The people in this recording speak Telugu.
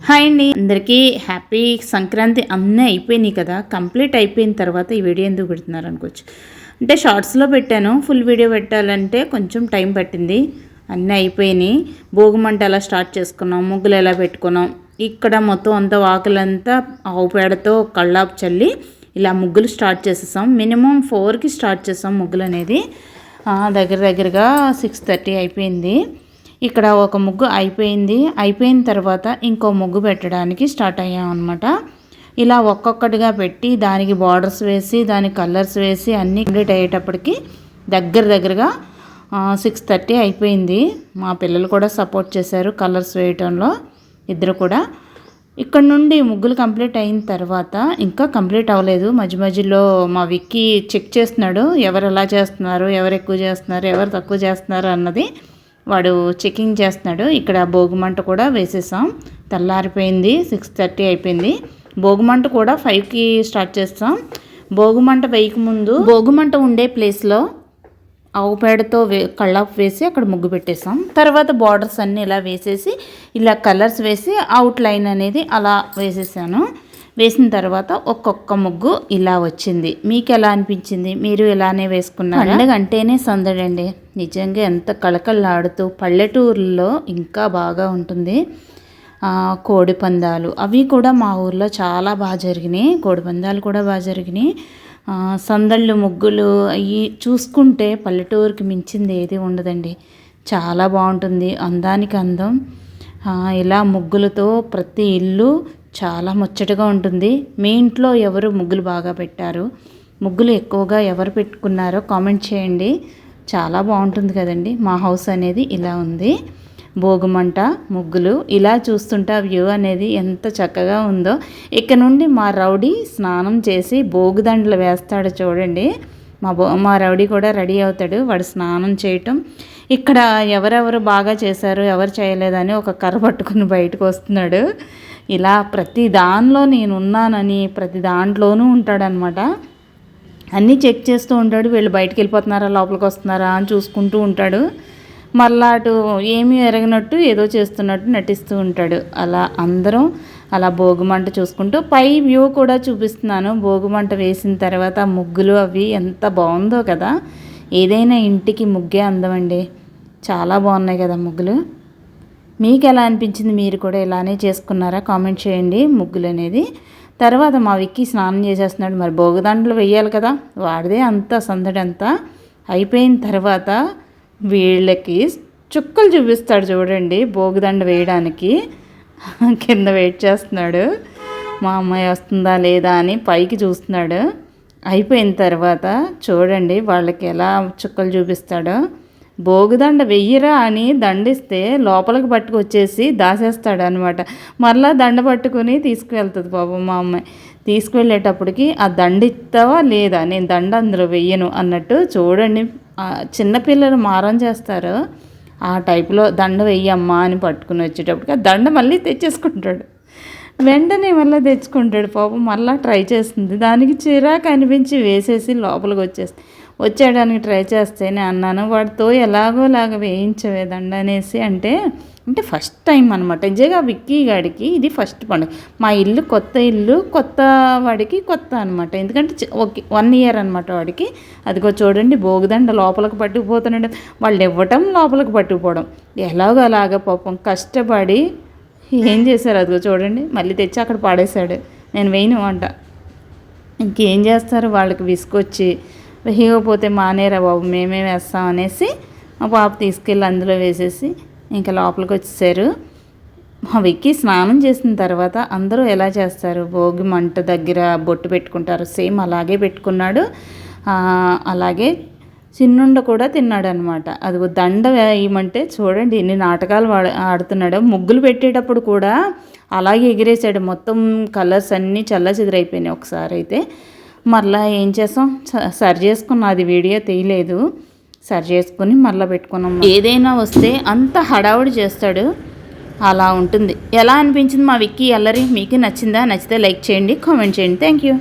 హాయ్ అండి, అందరికీ హ్యాపీ సంక్రాంతి. అన్నీ అయిపోయినాయి కదా. కంప్లీట్ అయిపోయిన తర్వాత ఈ వీడియో ఎందుకు పెడుతున్నారు అనుకోవచ్చు. అంటే షార్ట్స్లో పెట్టాను, ఫుల్ వీడియో పెట్టాలంటే కొంచెం టైం పట్టింది. అన్నీ అయిపోయినాయి. భోగిమంట ఎలా స్టార్ట్ చేసుకున్నాం, ముగ్గులు ఎలా పెట్టుకున్నాం, ఇక్కడ మొత్తం అంతా వాకులంతా ఆవు పేడతో కళ్ళాపు చల్లి ఇలా ముగ్గులు స్టార్ట్ చేసేసాం. మినిమం 4కి స్టార్ట్ చేసాం ముగ్గులు అనేది. దగ్గరగా 6:30 అయిపోయింది. ఇక్కడ ఒక ముగ్గు అయిపోయిన తర్వాత ఇంకో ముగ్గు పెట్టడానికి స్టార్ట్ అయ్యాం అనమాట. ఇలా ఒక్కొక్కటిగా పెట్టి దానికి బార్డర్స్ వేసి దానికి కలర్స్ వేసి అన్నీ కంప్లీట్ అయ్యేటప్పటికి దగ్గరగా 6:30 అయిపోయింది. మా పిల్లలు కూడా సపోర్ట్ చేశారు కలర్స్ వేయటంలో, ఇద్దరు కూడా. ఇక్కడ నుండి ముగ్గులు కంప్లీట్ అయిన తర్వాత ఇంకా కంప్లీట్ అవ్వలేదు. మధ్యలో మా విక్కీ చెక్ చేస్తున్నాడు, ఎవరు ఎలా చేస్తున్నారు, ఎవరు ఎక్కువ చేస్తున్నారు, ఎవరు తక్కువ చేస్తున్నారు అన్నది వాడు చెకింగ్ చేస్తున్నాడు. ఇక్కడ భోగిమంట కూడా వేసేసాం. తెల్లారిపోయింది, 6:30 అయిపోయింది. భోగిమంట కూడా 5కి స్టార్ట్ చేస్తాం. భోగిమంట వేయకముందు భోగిమంట ఉండే ప్లేస్లో ఆవు పేడతో కళ్ళాపు వేసి అక్కడ ముగ్గు పెట్టేసాం. తర్వాత బార్డర్స్ అన్నీ ఇలా వేసేసి ఇలా కలర్స్ వేసి అవుట్ లైన్ అనేది అలా వేసేసాను. వేసిన తర్వాత ఒక్కొక్క ముగ్గు ఇలా వచ్చింది. మీకు ఎలా అనిపించింది? మీరు ఇలానే వేసుకున్నారు? పండుగ అంటేనే సందడండి. నిజంగా ఎంత కళకళలాడుతూ పల్లెటూరులో ఇంకా బాగా ఉంటుంది. కోడి పందాలు అవి కూడా మా ఊర్లో చాలా బాగా జరిగినాయి. కోడి పందాలు కూడా బాగా జరిగినాయి. సందళ్ళు, ముగ్గులు అవి చూసుకుంటే పల్లెటూరుకి మించింది ఏది ఉండదండి. చాలా బాగుంటుంది, అందానికి అందం. ఇలా ముగ్గులతో ప్రతి ఇల్లు చాలా ముచ్చటగా ఉంటుంది. మీ ఇంట్లో ఎవరు ముగ్గులు బాగా పెట్టారు, ముగ్గులు ఎక్కువగా ఎవరు పెట్టుకున్నారో కామెంట్ చేయండి. చాలా బాగుంటుంది కదండి. మా హౌస్ అనేది ఇలా ఉంది. భోగిమంట, ముగ్గులు ఇలా చూస్తుంటే వ్యూ అనేది ఎంత చక్కగా ఉందో. ఇక్కడ నుండి మా రౌడీ స్నానం చేసి భోగిదండలు వేస్తాడు చూడండి. మా రౌడీ కూడా రెడీ అవుతాడు, వాడు స్నానం చేయటం. ఇక్కడ ఎవరెవరు బాగా చేశారు, ఎవరు చేయలేదని ఒక కర్ర పట్టుకుని బయటకు వస్తున్నాడు. ఇలా ప్రతి దానిలో నేనున్నానని ప్రతి దాంట్లోనూ ఉంటాడనమాట. అన్నీ చెక్ చేస్తూ ఉంటాడు. వీళ్ళు బయటకు వెళ్ళిపోతున్నారా, లోపలికి వస్తున్నారా అని చూసుకుంటూ ఉంటాడు. మళ్ళా అటు ఏమీ ఎరగనట్టు ఏదో చేస్తున్నట్టు నటిస్తూ ఉంటాడు. అలా అందరం అలా భోగిమంట చూసుకుంటూ పై వ్యూ కూడా చూపిస్తున్నాను. భోగిమంట వేసిన తర్వాత ముగ్గులు అవి ఎంత బాగుందో కదా. ఏదైనా ఇంటికి ముగ్గే అందమండి. చాలా బాగున్నాయి కదా ముగ్గులు. మీకు ఎలా అనిపించింది? మీరు కూడా ఇలానే చేసుకున్నారా? కామెంట్ చేయండి ముగ్గులు అనేది. తర్వాత మా విక్కీ స్నానం చేసేస్తున్నాడు. మరి భోగిదండలు వేయాలి కదా, వాడిదే అంతా సందడంతా. అయిపోయిన తర్వాత వీళ్ళకి చుక్కలు చూపిస్తాడు చూడండి. భోగిదండ వేయడానికి కింద వెయిట్ చేస్తున్నాడు. మా అమ్మాయి వస్తుందా లేదా అని పైకి చూస్తున్నాడు. అయిపోయిన తర్వాత చూడండి వాళ్ళకి ఎలా చుక్కలు చూపిస్తాడో. భోగిదండ వెయ్యిరా అని దండిస్తే లోపలికి పట్టుకొచ్చేసి దాసేస్తాడు అనమాట. మరలా దండ పట్టుకుని తీసుకువెళ్తుంది పాపం మా అమ్మాయి. తీసుకువెళ్ళేటప్పటికి ఆ దండ ఇస్తావా లేదా, నేను దండ అందులో వెయ్యను అన్నట్టు చూడండి. చిన్నపిల్లలు మారం చేస్తారు. ఆ టైపులో దండ వెయ్యమ్మా అని పట్టుకుని వచ్చేటప్పటికి ఆ దండ మళ్ళీ తెచ్చేసుకుంటాడు. వెంటనే మళ్ళీ తెచ్చుకుంటాడు పాపం. మళ్ళీ ట్రై చేస్తుంది. దానికి చిరాకు అనిపించి వేసేసి లోపలికి వచ్చేయడానికి ట్రై చేస్తేనే అన్నాను, వాడితో ఎలాగోలాగా వేయించవే దండ అనేసి. అంటే ఫస్ట్ టైం అనమాట. నిజంగా విక్కీ గాడికి ఇది ఫస్ట్ పండుగ. మా ఇల్లు కొత్త వాడికి కొత్త అనమాట. ఎందుకంటే ఓకే 1 ఇయర్ అనమాట వాడికి. అదిగో చూడండి భోగిదండ లోపలికి పట్టుకుపోతున్నాడు. వాళ్ళు ఇవ్వటం లోపలికి పట్టుకుపోవడం ఎలాగో అలాగా పాపం కష్టపడి ఏం చేశారు. అదిగో చూడండి మళ్ళీ తెచ్చి అక్కడ పాడేశాడు. నేను వేయను అంట. ఇంకేం చేస్తారు, వాళ్ళకి విసుకొచ్చి వేయకపోతే మానేరా బాబు మేమే వేస్తాం అనేసి మా పాప తీసుకెళ్ళి అందులో వేసేసి ఇంకా లోపలికి వచ్చేసారు. మా విక్కీ స్నానం చేసిన తర్వాత అందరూ ఎలా చేస్తారు, భోగి మంట దగ్గర బొట్టు పెట్టుకుంటారు. సేమ్ అలాగే పెట్టుకున్నాడు. అలాగే చిన్నుండ కూడా తిన్నాడు అనమాట. అది దండ వేయమంటే చూడండి ఎన్ని నాటకాలు ఆడుతున్నాడు. ముగ్గులు పెట్టేటప్పుడు కూడా అలాగే ఎగిరేసాడు. మొత్తం కలర్స్ అన్నీ చల్లచెదిరైపోయినాయి. ఒకసారి అయితే మరలా ఏం చేసాం, సరి చేసుకున్నాం. అది వీడియో తీయలేదు. సరి చేసుకుని మరలా పెట్టుకున్నాం. ఏదైనా వస్తే అంత హడావుడి చేస్తాడు. అలా ఉంటుంది. ఎలా అనిపించింది మా విక్కీ అల్లరి? మీకు నచ్చిందా? నచ్చితే లైక్ చేయండి, కామెంట్ చేయండి. Thank you.